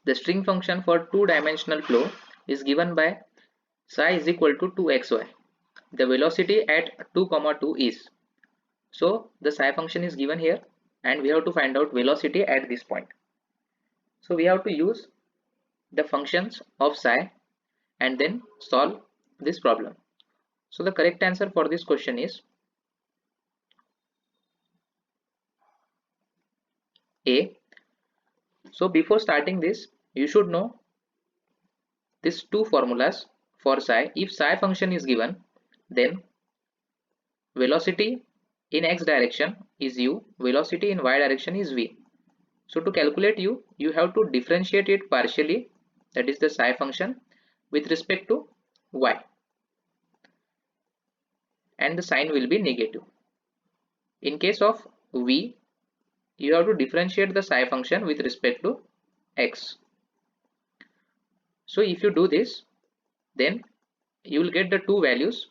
The string function for two-dimensional flow is given by psi is equal to 2xy. The velocity at 2, 2 is. So the psi function is given here and we have to find out velocity at this point. So we have to use the functions of psi and then solve this problem. So the correct answer for this question is A. So before starting this, you should know these two formulas for psi. If psi function is given, then velocity in x direction is u, velocity in y direction is v. So to calculate u, you have to differentiate it partially, that is the psi function, with respect to y, and the sign will be negative. In case of v, you have to differentiate the psi function with respect to x. So if you do this, then you will get the two values,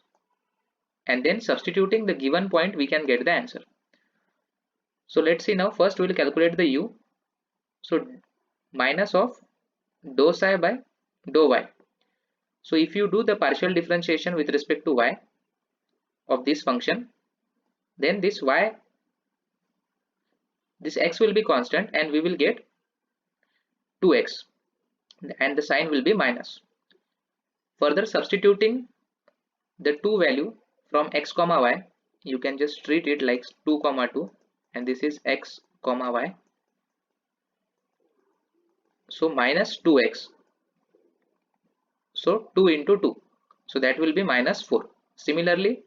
and then substituting the given point we can get the answer. So let's see now. First we will calculate the u. So minus of dou psi by dou y. So if you do the partial differentiation with respect to y of this function, then this x will be constant and we will get 2x and the sign will be minus. Further substituting the two value from x comma y, you can just treat it like 2 comma 2 and this is x comma y. So minus 2x. So 2 into 2. So that will be minus 4. Similarly,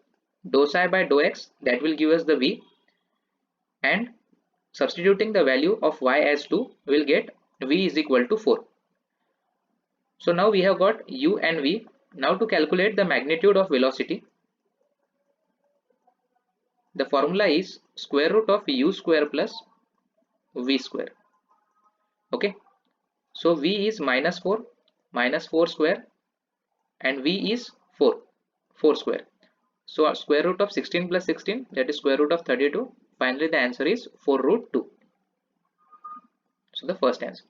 dou psi by dou x, that will give us the v, and substituting the value of y as 2, we will get v is equal to 4. So now we have got u and v. Now to calculate the magnitude of velocity, the formula is square root of u square plus v square. Okay, so v is minus 4 square, and v is 4 square. So square root of 16 plus 16, that is square root of 32. Finally the answer is 4 root 2. So the first answer.